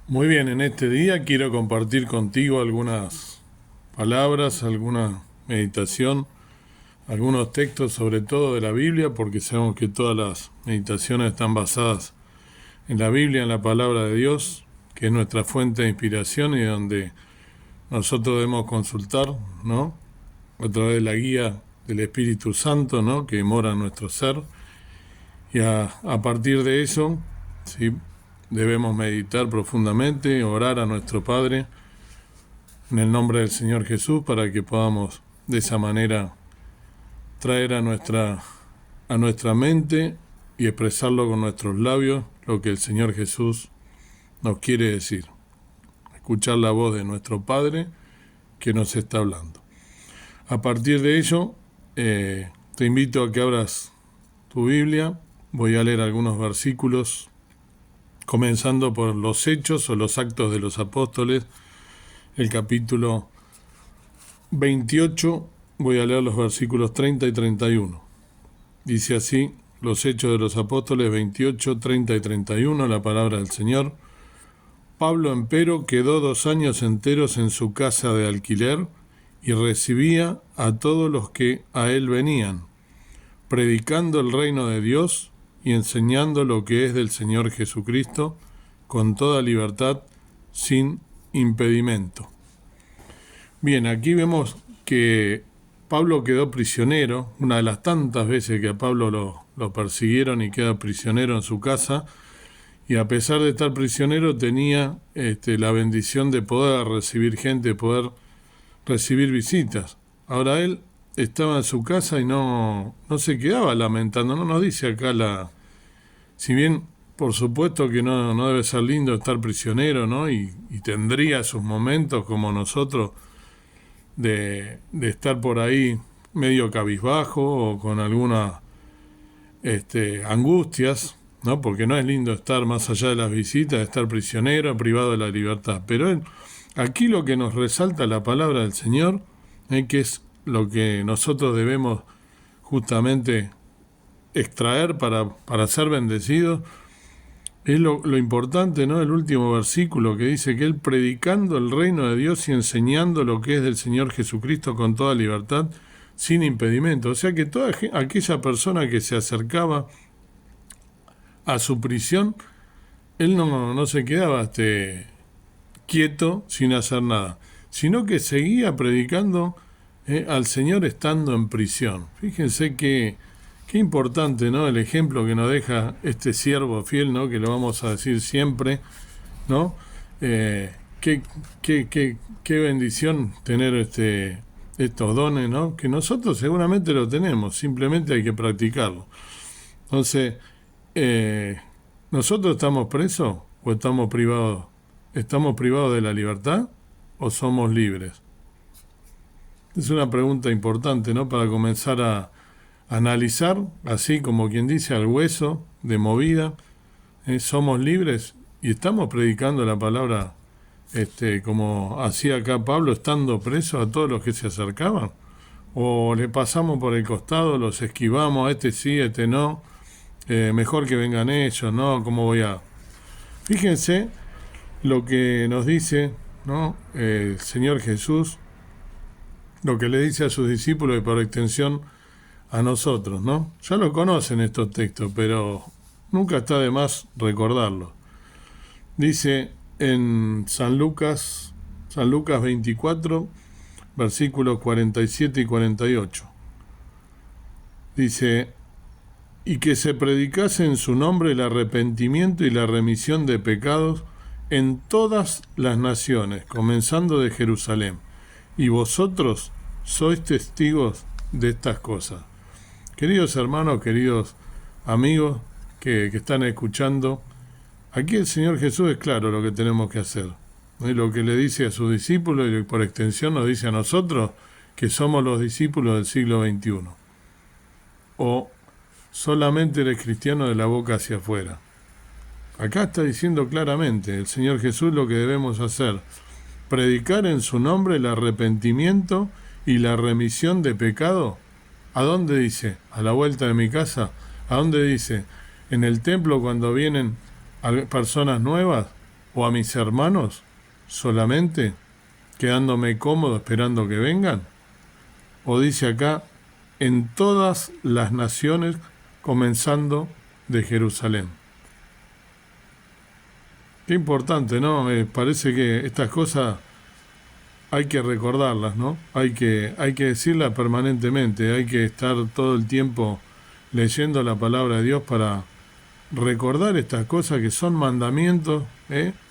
Muy bien, en este día quiero compartir contigo algunas palabras, alguna meditación, algunos textos sobre todo de la Biblia, porque sabemos que todas las meditaciones están basadas en la Biblia, en la palabra de Dios, que es nuestra fuente de inspiración y donde nosotros debemos consultar, ¿no? A través de la guía del Espíritu Santo, ¿no? Que mora en nuestro ser. Y a partir de eso, ¿sí? Debemos meditar profundamente, orar a nuestro Padre en el nombre del Señor Jesús para que podamos de esa manera traer a nuestra mente y expresarlo con nuestros labios lo que el Señor Jesús nos quiere decir. Escuchar la voz de nuestro Padre que nos está hablando. A partir de ello, te invito a que abras tu Biblia. Voy a leer algunos versículos, comenzando por los Hechos o los Actos de los Apóstoles, el capítulo 28, voy a leer los versículos 30 y 31. Dice así, los Hechos de los Apóstoles 28, 30 y 31, la palabra del Señor. Pablo, empero, quedó 2 años enteros en su casa de alquiler y recibía a todos los que a él venían, predicando el reino de Dios y enseñando lo que es del Señor Jesucristo con toda libertad, sin impedimento. Bien, aquí vemos que Pablo quedó prisionero, una de las tantas veces que a Pablo lo persiguieron y queda prisionero en su casa, y a pesar de estar prisionero tenía la bendición de poder recibir gente, poder recibir visitas. Ahora él estaba en su casa y no se quedaba lamentando, no nos dice acá si bien por supuesto que no debe ser lindo estar prisionero, ¿no? Y tendría sus momentos como nosotros de estar por ahí medio cabizbajo o con algunas angustias, ¿no? Porque no es lindo estar más allá de las visitas, estar prisionero, privado de la libertad. Pero aquí lo que nos resalta la palabra del Señor, que es lo que nosotros debemos justamente extraer para ser bendecidos, es lo importante, ¿no? El último versículo que dice que él predicando el reino de Dios y enseñando lo que es del Señor Jesucristo con toda libertad, sin impedimento. O sea que toda aquella persona que se acercaba a su prisión, él no se quedaba quieto sin hacer nada, sino que seguía predicando al Señor estando en prisión. Fíjense Qué importante, ¿no? El ejemplo que nos deja este siervo fiel, ¿no? Que lo vamos a decir siempre, ¿no? Qué bendición tener estos dones, ¿no? Que nosotros seguramente lo tenemos, simplemente hay que practicarlo. Entonces, ¿nosotros estamos presos o estamos privados? ¿Estamos privados de la libertad o somos libres? Es una pregunta importante, ¿no? Para comenzar a analizar, así como quien dice, al hueso, de movida. Somos libres y estamos predicando la palabra como hacía acá Pablo, estando preso a todos los que se acercaban. O le pasamos por el costado, los esquivamos, sí, no, mejor que vengan ellos, ¿no? ¿Cómo voy a...? Fíjense lo que nos dice, ¿no? El Señor Jesús, lo que le dice a sus discípulos y por extensión a nosotros, ¿no? Ya lo conocen estos textos, pero nunca está de más recordarlo. Dice en San Lucas 24, versículos 47 y 48. Dice, y que se predicase en su nombre el arrepentimiento y la remisión de pecados en todas las naciones, comenzando de Jerusalén. Y vosotros sois testigos de estas cosas. Queridos hermanos, queridos amigos que están escuchando, aquí el Señor Jesús es claro lo que tenemos que hacer. ¿No? Y lo que le dice a sus discípulos y por extensión nos dice a nosotros, que somos los discípulos del siglo XXI. O solamente eres cristiano de la boca hacia afuera. Acá está diciendo claramente el Señor Jesús lo que debemos hacer. Predicar en su nombre el arrepentimiento y la remisión de pecado. ¿A dónde dice? ¿A la vuelta de mi casa? ¿A dónde dice? ¿En el templo cuando vienen personas nuevas? o a mis hermanos solamente, quedándome cómodo esperando que vengan? O dice acá, en todas las naciones, comenzando de Jerusalén. Qué importante, ¿no? Me parece que estas cosas hay que recordarlas, ¿no? Hay que decirlas permanentemente, hay que estar todo el tiempo leyendo la palabra de Dios para recordar estas cosas que son mandamientos,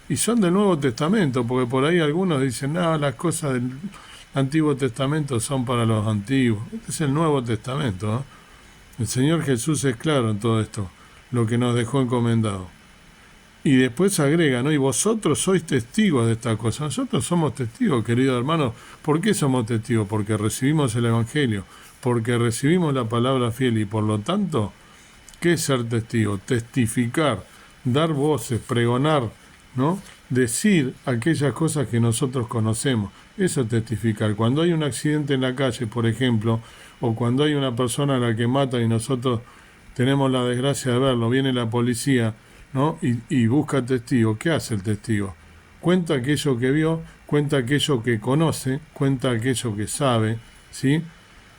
y son del Nuevo Testamento, porque por ahí algunos dicen, no, las cosas del Antiguo Testamento son para los antiguos. Este es el Nuevo Testamento, ¿no? El Señor Jesús es claro en todo esto, lo que nos dejó encomendado. Y después agrega, ¿no? Y vosotros sois testigos de esta cosa. Nosotros somos testigos, queridos hermanos. ¿Por qué somos testigos? Porque recibimos el Evangelio, porque recibimos la palabra fiel y por lo tanto, ¿qué es ser testigo? Testificar, dar voces, pregonar, ¿no? Decir aquellas cosas que nosotros conocemos. Eso es testificar. Cuando hay un accidente en la calle, por ejemplo, o cuando hay una persona a la que mata y nosotros tenemos la desgracia de verlo, viene la policía, ¿no? Y busca testigo. ¿Qué hace el testigo? Cuenta aquello que vio, cuenta aquello que conoce, cuenta aquello que sabe, ¿sí?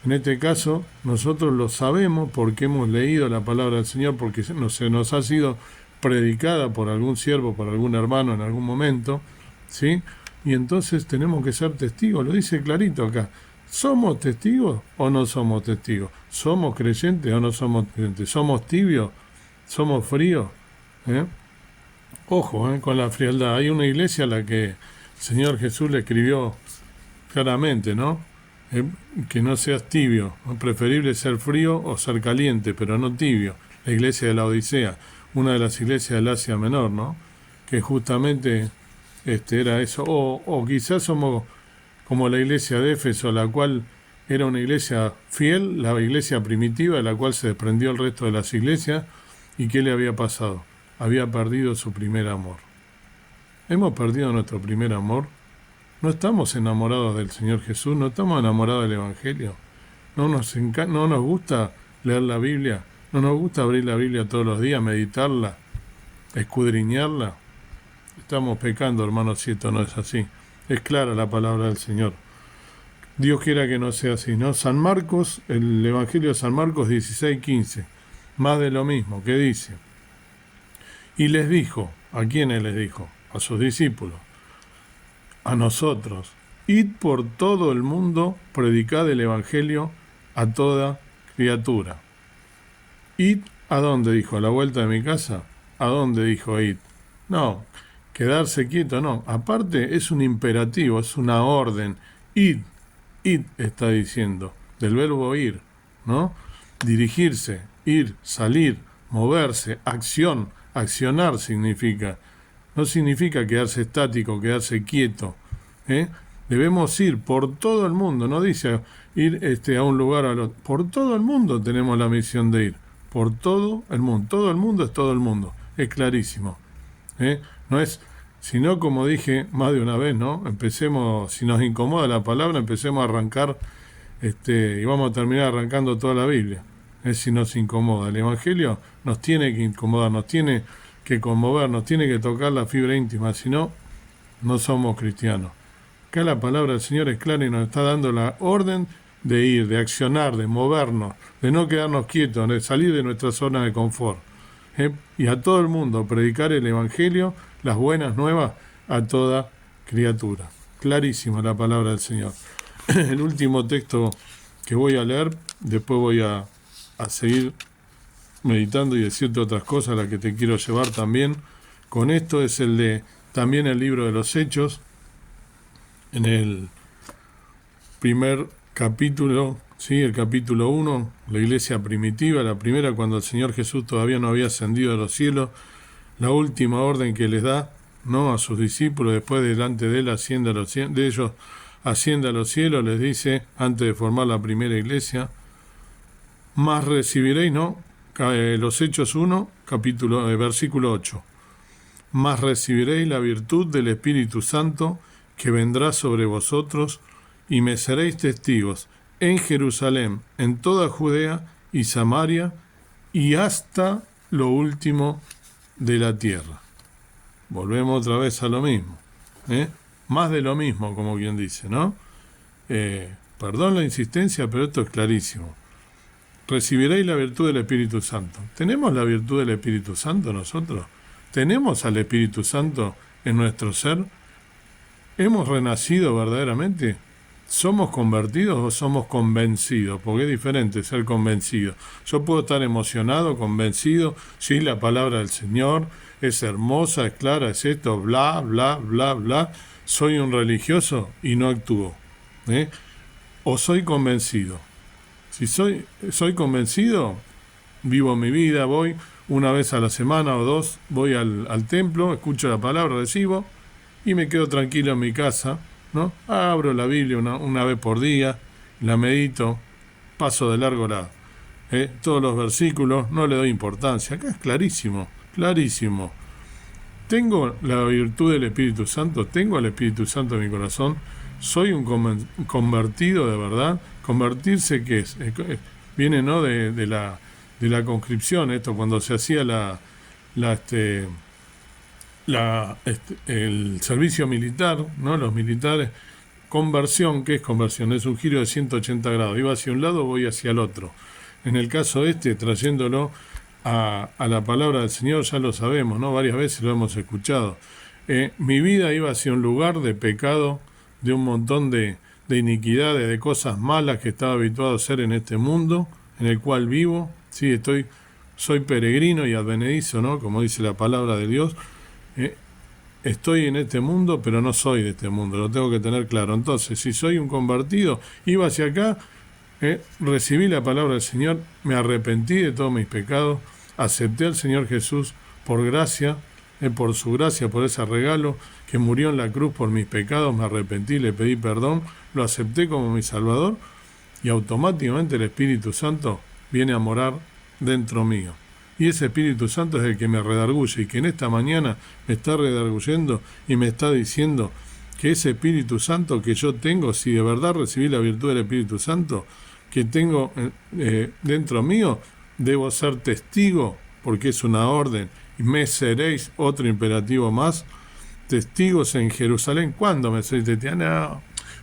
En este caso, nosotros lo sabemos porque hemos leído la palabra del Señor, porque se nos ha sido predicada por algún siervo, por algún hermano en algún momento, ¿sí? Y entonces tenemos que ser testigos, lo dice clarito acá. ¿Somos testigos o no somos testigos? ¿Somos creyentes o no somos creyentes? ¿Somos tibios? ¿Somos fríos? Ojo, con la frialdad. Hay una iglesia a la que el Señor Jesús le escribió claramente, ¿no? Que no seas tibio. Es preferible ser frío o ser caliente, pero no tibio. La iglesia de la Odisea, una de las iglesias del Asia Menor, ¿no? Que justamente era eso. O quizás somos como la iglesia de Éfeso, la cual era una iglesia fiel, la iglesia primitiva, de la cual se desprendió el resto de las iglesias. ¿Y qué le había pasado? Había perdido su primer amor. ¿Hemos perdido nuestro primer amor? ¿No estamos enamorados del Señor Jesús? ¿No estamos enamorados del Evangelio? ¿No nos gusta leer la Biblia? ¿No nos gusta abrir la Biblia todos los días, meditarla, escudriñarla? Estamos pecando, hermanos, si esto no es así. Es clara la palabra del Señor. Dios quiera que no sea así, ¿no? San Marcos, el Evangelio de San Marcos 16:15, más de lo mismo, que dice: y les dijo, ¿a quiénes les dijo? A sus discípulos, a nosotros, id por todo el mundo, predicad el Evangelio a toda criatura. ¿Id a dónde dijo? ¿A la vuelta de mi casa? ¿A dónde dijo id? No, quedarse quieto no. Aparte es un imperativo, es una orden. Id está diciendo, del verbo ir, ¿no? Dirigirse, ir, salir, moverse, acción. Accionar significa, no significa quedarse estático, quedarse quieto. Debemos ir por todo el mundo, no dice ir a un lugar al otro. Por todo el mundo tenemos la misión de ir, por todo el mundo. Todo el mundo es todo el mundo, es clarísimo. No es, sino como dije más de una vez, ¿no? Empecemos, si nos incomoda la palabra, empecemos a arrancar, y vamos a terminar arrancando toda la Biblia. Es si nos incomoda. El Evangelio nos tiene que incomodar, nos tiene que conmover, nos tiene que tocar la fibra íntima, si no, no somos cristianos. Acá la palabra del Señor es clara y nos está dando la orden de ir, de accionar, de movernos, de no quedarnos quietos, de salir de nuestra zona de confort. Y a todo el mundo predicar el Evangelio, las buenas nuevas, a toda criatura. Clarísima la palabra del Señor. El último texto que voy a leer, después voy a seguir meditando y decirte otras cosas a las que te quiero llevar también. Con esto es también el libro de los Hechos, en el primer capítulo, ¿sí? El capítulo 1, la iglesia primitiva, la primera cuando el Señor Jesús todavía no había ascendido a los cielos, la última orden que les da, ¿no? A sus discípulos, después delante de él asciende a los cielos, les dice, antes de formar la primera iglesia: más recibiréis, ¿no? Los Hechos 1, versículo 8. Más recibiréis la virtud del Espíritu Santo, que vendrá sobre vosotros, y me seréis testigos en Jerusalén, en toda Judea y Samaria, y hasta lo último de la tierra. volvemos otra vez a lo mismo. Más de lo mismo, como quien dice, ¿no? Perdón la insistencia, pero esto es clarísimo. Recibiréis la virtud del Espíritu Santo. ¿Tenemos la virtud del Espíritu Santo nosotros? ¿Tenemos al Espíritu Santo en nuestro ser? ¿Hemos renacido verdaderamente? ¿Somos convertidos o somos convencidos? Porque es diferente ser convencido. Yo puedo estar emocionado, convencido, sí, la palabra del Señor es hermosa, es clara, es esto, bla, bla, bla, bla. Soy un religioso y no actúo. O soy convencido. Si soy convencido, vivo mi vida, voy una vez a la semana o dos, voy al templo, escucho la palabra, recibo y me quedo tranquilo en mi casa, ¿no? Abro la Biblia una vez por día, la medito, paso de largo todos los versículos, no le doy importancia. Acá es clarísimo, clarísimo. ¿Tengo la virtud del Espíritu Santo? ¿Tengo el Espíritu Santo en mi corazón? ¿Soy un convertido de verdad? ¿Convertirse qué es? Viene, ¿no?, de la conscripción, esto, cuando se hacía el servicio militar, ¿no? Los militares, conversión. ¿Qué es conversión? Es un giro de 180 grados. Iba hacia un lado, voy hacia el otro. En el caso trayéndolo a la palabra del Señor, ya lo sabemos, ¿no? Varias veces lo hemos escuchado. Mi vida iba hacia un lugar de pecado, de un montón de iniquidades, de cosas malas que estaba habituado a ser en este mundo, en el cual vivo. Sí, soy peregrino y advenedizo, ¿no? Como dice la palabra de Dios. Estoy en este mundo, pero no soy de este mundo, lo tengo que tener claro. Entonces, si soy un convertido, iba hacia acá, recibí la palabra del Señor, me arrepentí de todos mis pecados, acepté al Señor Jesús por gracia, por su gracia, por ese regalo, que murió en la cruz por mis pecados, me arrepentí, le pedí perdón, lo acepté como mi Salvador, y automáticamente el Espíritu Santo viene a morar dentro mío. Y ese Espíritu Santo es el que me redarguye, y que en esta mañana me está redarguyendo y me está diciendo que ese Espíritu Santo que yo tengo, si de verdad recibí la virtud del Espíritu Santo que tengo dentro mío, debo ser testigo, porque es una orden, y me seréis, otro imperativo más, testigos en Jerusalén. ¿Cuándo me seréis testigos? No,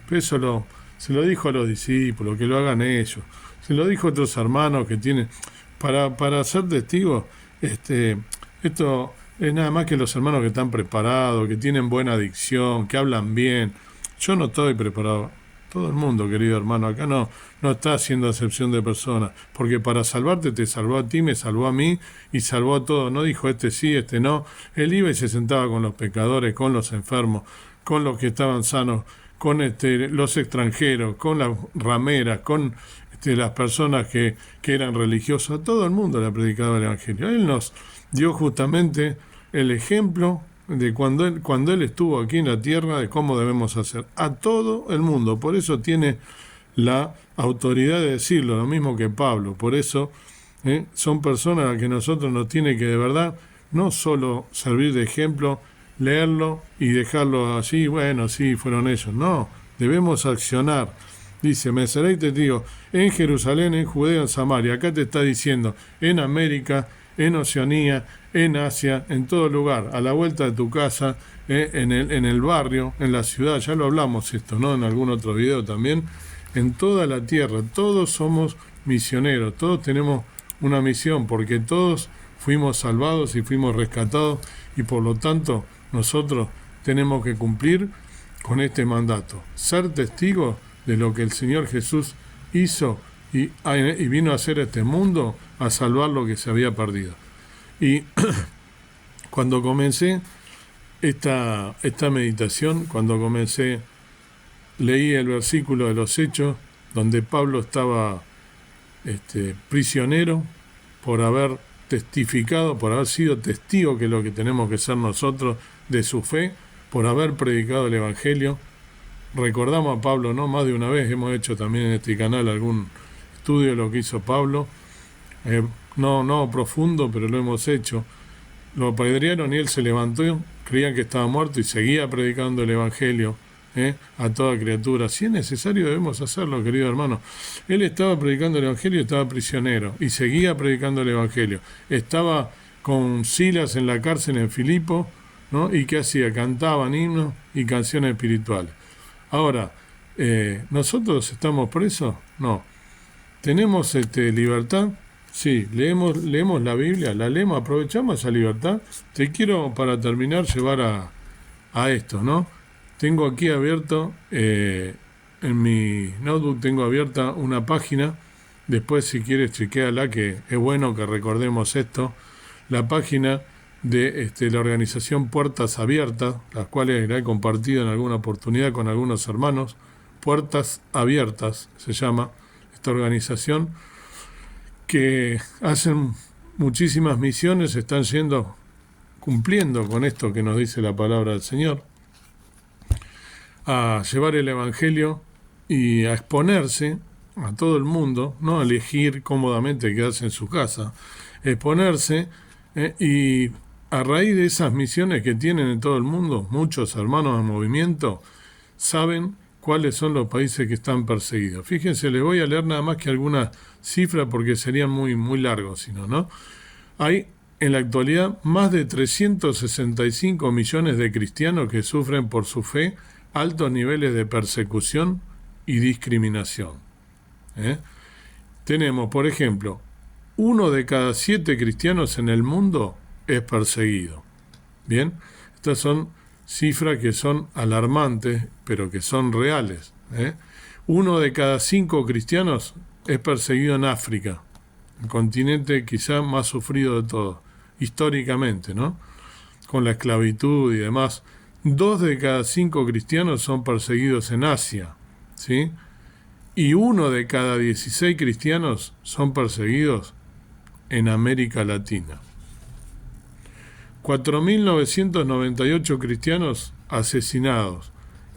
pero eso se lo dijo a los discípulos, que lo hagan ellos. Se lo dijo a otros hermanos que tienen... Para ser testigos, esto es nada más que los hermanos que están preparados, que tienen buena dicción, que hablan bien. Yo no estoy preparado. Todo el mundo, querido hermano, acá no está haciendo acepción de personas, porque para salvarte te salvó a ti, me salvó a mí y salvó a todos. No dijo este sí, este no. Él iba y se sentaba con los pecadores, con los enfermos, con los que estaban sanos, con los extranjeros, con las rameras, con las personas que eran religiosas. A todo el mundo le ha predicado el Evangelio. Él nos dio justamente el ejemplo de cuando él estuvo aquí en la tierra, de cómo debemos hacer a todo el mundo. Por eso tiene la autoridad de decirlo, lo mismo que Pablo. Por eso son personas a las que nosotros nos tiene que de verdad no solo servir de ejemplo, leerlo y dejarlo así, bueno, sí, fueron ellos. No, debemos accionar. Dice, me seréis testigos en Jerusalén, en Judea, en Samaria. Acá te está diciendo, en América, en Oceanía, en Asia, en todo lugar, a la vuelta de tu casa, en el barrio, en la ciudad. Ya lo hablamos esto, ¿no? En algún otro video también. En toda la tierra, todos somos misioneros, todos tenemos una misión, porque todos fuimos salvados y fuimos rescatados, y por lo tanto nosotros tenemos que cumplir con este mandato, ser testigos de lo que el Señor Jesús hizo y vino a hacer este mundo, a salvar lo que se había perdido. Y cuando comencé esta meditación, leí el versículo de los Hechos, donde Pablo estaba prisionero por haber testificado, por haber sido testigo, que es lo que tenemos que ser nosotros, de su fe, por haber predicado el Evangelio. Recordamos a Pablo, ¿no? Más de una vez hemos hecho también en este canal algún estudio de lo que hizo Pablo. No profundo, pero lo hemos hecho. Lo apedrearon y él se levantó, creían que estaba muerto y seguía predicando el Evangelio a toda criatura. Si es necesario debemos hacerlo, querido hermano. Él estaba predicando el Evangelio, estaba prisionero y seguía predicando el Evangelio. Estaba con Silas en la cárcel en Filipo, ¿no? ¿Y qué hacía? Cantaban himnos y canciones espirituales. Ahora, ¿nosotros estamos presos? No. ¿Tenemos libertad? Sí. ¿Leemos la Biblia? ¿La leemos? ¿Aprovechamos esa libertad? Te quiero, para terminar, llevar a esto, ¿no? Tengo aquí abierto, en mi notebook tengo abierta una página. Después, si quieres, chequéala, que es bueno que recordemos esto. La página de la organización Puertas Abiertas, las cuales la he compartido en alguna oportunidad con algunos hermanos. Puertas Abiertas se llama esta organización, que hacen muchísimas misiones, están cumpliendo con esto que nos dice la palabra del Señor, a llevar el Evangelio y a exponerse a todo el mundo, no elegir cómodamente quedarse en su casa, exponerse, y a raíz de esas misiones que tienen en todo el mundo, muchos hermanos en movimiento saben cuáles son los países que están perseguidos. Fíjense, les voy a leer nada más que algunas cifras porque serían muy, muy largos, si no, ¿no? Hay en la actualidad más de 365 millones de cristianos que sufren por su fe altos niveles de persecución y discriminación. Tenemos, por ejemplo, 1 de cada 7 cristianos en el mundo es perseguido. Bien, estas son cifras que son alarmantes, pero que son reales. 1 de cada 5 cristianos es perseguido en África, el continente quizá más sufrido de todos, históricamente, ¿no? Con la esclavitud y demás. 2 de cada 5 cristianos son perseguidos en Asia, ¿sí? Y 1 de cada 16 cristianos son perseguidos en América Latina. 4.998 cristianos asesinados,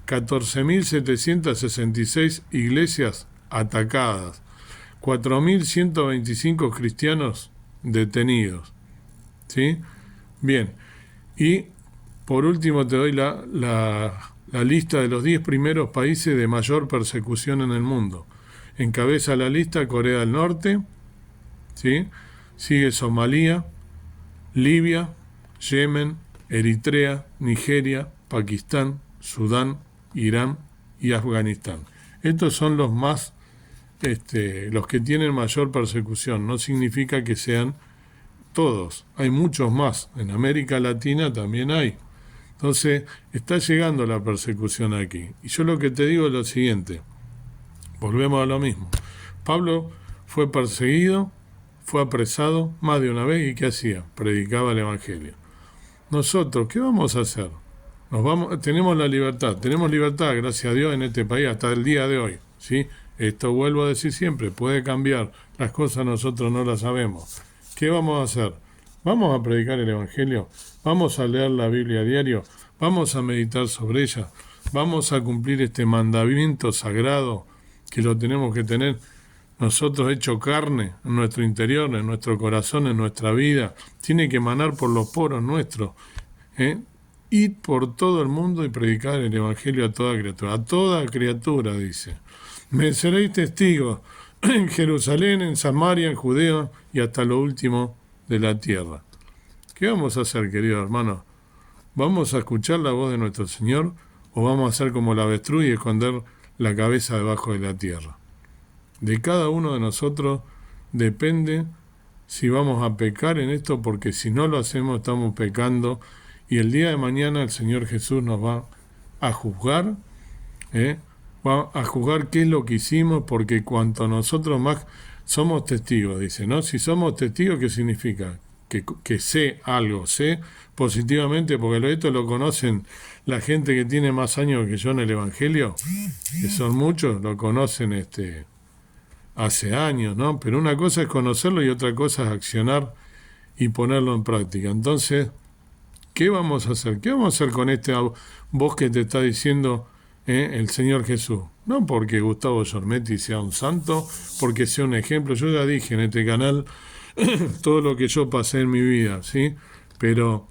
14.766 iglesias atacadas, 4.125 cristianos detenidos. ¿Sí? Bien, y por último te doy la lista de los 10 primeros países de mayor persecución en el mundo. Encabeza la lista Corea del Norte, ¿sí? Sigue Somalia, Libia, Yemen, Eritrea, Nigeria, Pakistán, Sudán, Irán y Afganistán. Estos son los más, los que tienen mayor persecución. No significa que sean todos, hay muchos más. En América Latina también hay. Entonces, está llegando la persecución aquí. Y yo lo que te digo es lo siguiente, volvemos a lo mismo. Pablo fue perseguido, fue apresado más de una vez, y ¿qué hacía? Predicaba el Evangelio. Nosotros, ¿qué vamos a hacer? Tenemos libertad, gracias a Dios, en este país hasta el día de hoy, ¿sí? Esto vuelvo a decir siempre, puede cambiar, las cosas nosotros no las sabemos. ¿Qué vamos a hacer? Vamos a predicar el Evangelio, vamos a leer la Biblia a diario, vamos a meditar sobre ella, vamos a cumplir este mandamiento sagrado que lo tenemos que tener nosotros hecho carne en nuestro interior, en nuestro corazón, en nuestra vida. Tiene que emanar por los poros nuestros. Ir por todo el mundo y predicar el Evangelio a toda criatura, dice. Me seréis testigos en Jerusalén, en Samaria, en Judea y hasta lo último de la tierra. ¿Qué vamos a hacer, queridos hermanos? ¿Vamos a escuchar la voz de nuestro Señor o vamos a hacer como la avestruz y esconder la cabeza debajo de la tierra? De cada uno de nosotros depende si vamos a pecar en esto, porque si no lo hacemos estamos pecando, y el día de mañana el Señor Jesús nos va a juzgar, va a juzgar qué es lo que hicimos, porque cuanto nosotros más somos testigos, dice, ¿no? Si somos testigos, ¿qué significa? Que sé algo, sé positivamente, porque esto lo conocen la gente que tiene más años que yo en el Evangelio, que son muchos, lo conocen hace años, ¿no? Pero una cosa es conocerlo y otra cosa es accionar y ponerlo en práctica. Entonces, ¿qué vamos a hacer? ¿Qué vamos a hacer con esta voz que te está diciendo el Señor Jesús? No porque Gustavo Giormetti sea un santo, porque sea un ejemplo. Yo ya dije en este canal todo lo que yo pasé en mi vida, ¿sí? Pero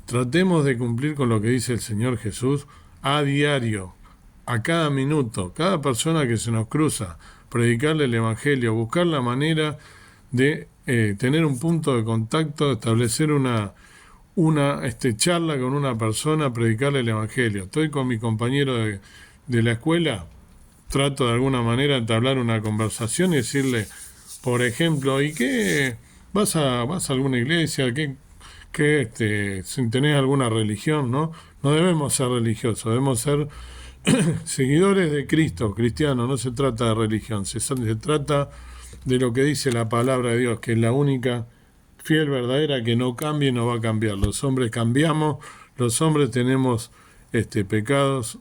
tratemos de cumplir con lo que dice el Señor Jesús a diario, a cada minuto, cada persona que se nos cruza, predicarle el Evangelio, buscar la manera de tener un punto de contacto, establecer una una charla con una persona, predicarle el Evangelio. Estoy con mi compañero de la escuela, trato de alguna manera de entablar una conversación y decirle, por ejemplo, ¿y qué? ¿Vas a alguna iglesia? Si tenés alguna religión, ¿no? No debemos ser religiosos, debemos ser seguidores de Cristo, cristianos. No se trata de religión, se trata de lo que dice la palabra de Dios, que es la única fiel, verdadera, que no cambia y no va a cambiar. Los hombres cambiamos, los hombres tenemos pecados,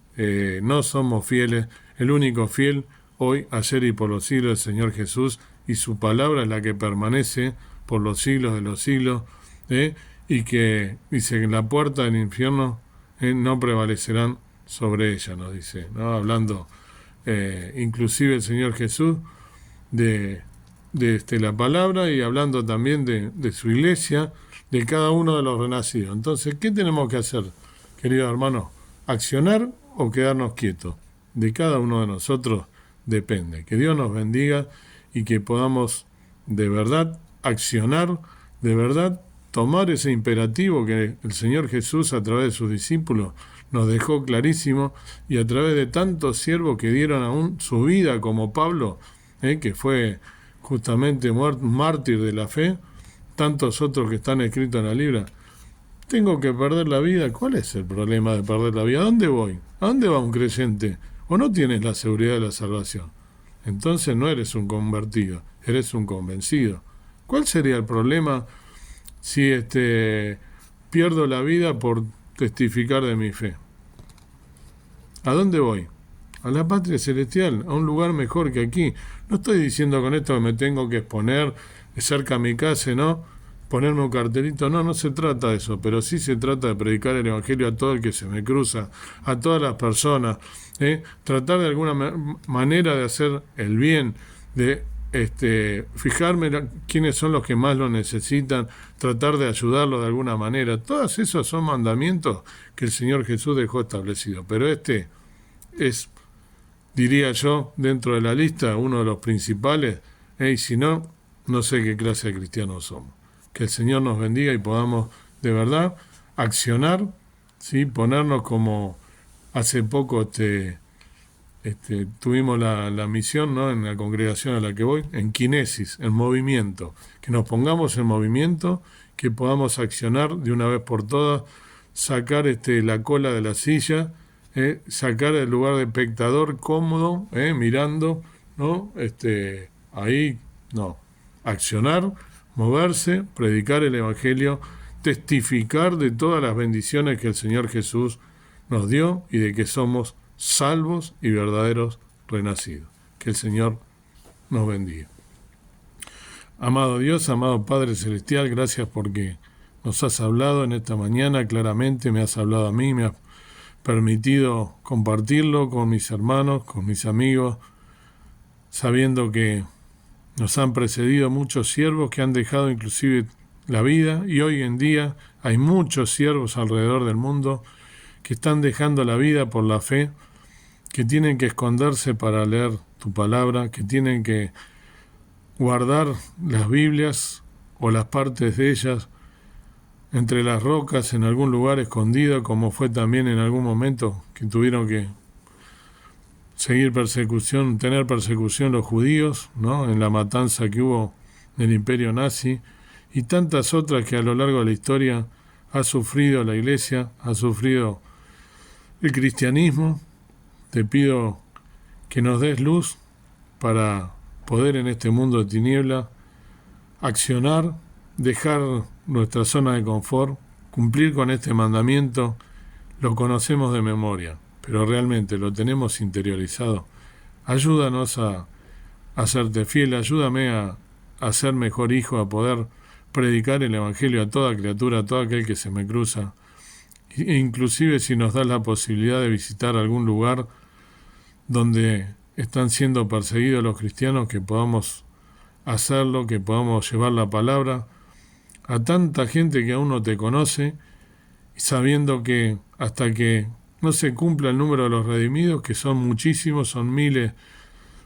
no somos fieles. El único fiel hoy, ayer y por los siglos es el Señor Jesús, y su palabra es la que permanece por los siglos de los siglos, y que dice que la puerta del infierno no prevalecerán sobre ella, nos dice, ¿no? Hablando inclusive el Señor Jesús de la palabra, y hablando también de su iglesia, de cada uno de los renacidos. Entonces, ¿qué tenemos que hacer, queridos hermanos? ¿Accionar o quedarnos quietos? De cada uno de nosotros depende. Que Dios nos bendiga y que podamos de verdad accionar, de verdad tomar ese imperativo que el Señor Jesús a través de sus discípulos nos dejó clarísimo, y a través de tantos siervos que dieron aún su vida, como Pablo, que fue justamente mártir de la fe, tantos otros que están escritos en la Biblia. ¿Tengo que perder la vida? ¿Cuál es el problema de perder la vida? ¿A dónde voy? ¿A dónde va un creyente? ¿O no tienes la seguridad de la salvación? Entonces no eres un convertido, eres un convencido. ¿Cuál sería el problema si pierdo la vida por testificar de mi fe? ¿A dónde voy? A la patria celestial, a un lugar mejor que aquí. No estoy diciendo con esto que me tengo que exponer cerca a mi casa, ¿no? Ponerme un cartelito, no se trata de eso, pero sí se trata de predicar el Evangelio a todo el que se me cruza, a todas las personas, tratar de alguna manera de hacer el bien, de fijarme quiénes son los que más lo necesitan, tratar de ayudarlos de alguna manera. Todos esos son mandamientos que el Señor Jesús dejó establecidos, pero es, diría yo, dentro de la lista, uno de los principales, y si no, no sé qué clase de cristianos somos. Que el Señor nos bendiga y podamos de verdad accionar, ¿sí? Ponernos como hace poco tuvimos la misión, ¿no? En la congregación a la que voy, en kinesis, en movimiento, que nos pongamos en movimiento, que podamos accionar de una vez por todas, sacar la cola de la silla, sacar el lugar de espectador cómodo, mirando, ¿no? Ahí, no, accionar, moverse, predicar el Evangelio, testificar de todas las bendiciones que el Señor Jesús nos dio y de que somos salvos y verdaderos renacidos. Que el Señor nos bendiga. Amado Dios, amado Padre Celestial, gracias porque nos has hablado en esta mañana claramente, me has hablado a mí, me has permitido compartirlo con mis hermanos, con mis amigos, sabiendo que nos han precedido muchos siervos que han dejado inclusive la vida, y hoy en día hay muchos siervos alrededor del mundo que están dejando la vida por la fe, que tienen que esconderse para leer tu palabra, que tienen que guardar las Biblias o las partes de ellas entre las rocas en algún lugar escondido, como fue también en algún momento que tuvieron que tener persecución los judíos, ¿no? En la matanza que hubo del imperio nazi, y tantas otras que a lo largo de la historia ha sufrido la iglesia, ha sufrido el cristianismo. Te pido que nos des luz para poder en este mundo de tiniebla accionar, dejar nuestra zona de confort, cumplir con este mandamiento. Lo conocemos de memoria, pero realmente lo tenemos interiorizado. Ayúdanos a serte fiel, ayúdame a ser mejor hijo, a poder predicar el Evangelio a toda criatura, a todo aquel que se me cruza. E inclusive si nos das la posibilidad de visitar algún lugar donde están siendo perseguidos los cristianos, que podamos hacerlo, que podamos llevar la palabra a tanta gente que aún no te conoce, y sabiendo que hasta que no se cumpla el número de los redimidos, que son muchísimos, son miles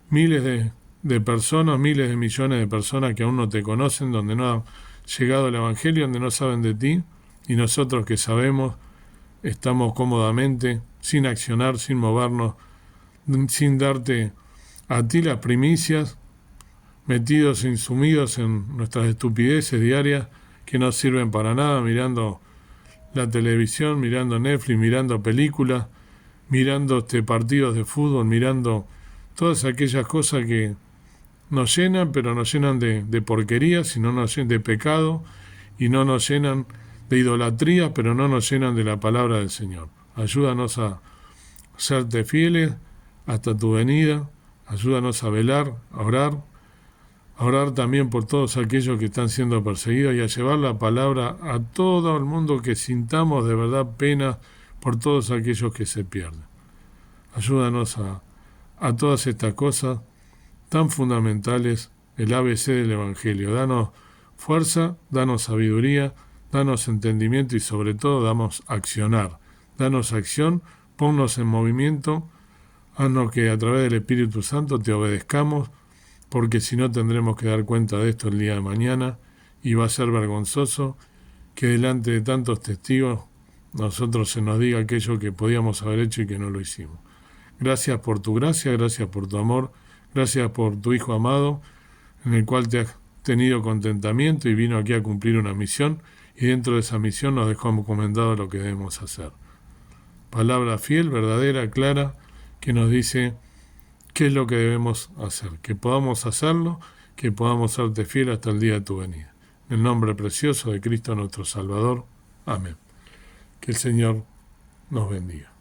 de personas, miles de millones de personas que aún no te conocen, donde no ha llegado el Evangelio, donde no saben de ti, y nosotros que sabemos, estamos cómodamente, sin accionar, sin movernos, sin darte a ti las primicias, metidos, insumidos en nuestras estupideces diarias que no sirven para nada, mirando la televisión, mirando Netflix, mirando películas, mirando partidos de fútbol, mirando todas aquellas cosas que nos llenan, pero nos llenan de porquerías, y no nos llenan de pecado, y no nos llenan de idolatría, pero no nos llenan de la palabra del Señor. Ayúdanos a serte fieles hasta tu venida, ayúdanos a velar, a orar también por todos aquellos que están siendo perseguidos y a llevar la palabra a todo el mundo, que sintamos de verdad pena por todos aquellos que se pierden. Ayúdanos a todas estas cosas tan fundamentales, el ABC del Evangelio. Danos fuerza, danos sabiduría, danos entendimiento y sobre todo danos accionar. Danos acción, ponnos en movimiento, haznos que a través del Espíritu Santo te obedezcamos, porque si no tendremos que dar cuenta de esto el día de mañana y va a ser vergonzoso que delante de tantos testigos nosotros se nos diga aquello que podíamos haber hecho y que no lo hicimos. Gracias por tu gracia, gracias por tu amor, gracias por tu Hijo amado, en el cual te has tenido contentamiento y vino aquí a cumplir una misión, y dentro de esa misión nos dejó encomendado lo que debemos hacer. Palabra fiel, verdadera, clara, que nos dice qué es lo que debemos hacer, que podamos hacerlo, que podamos serte fiel hasta el día de tu venida. En el nombre precioso de Cristo nuestro Salvador. Amén. Que el Señor nos bendiga.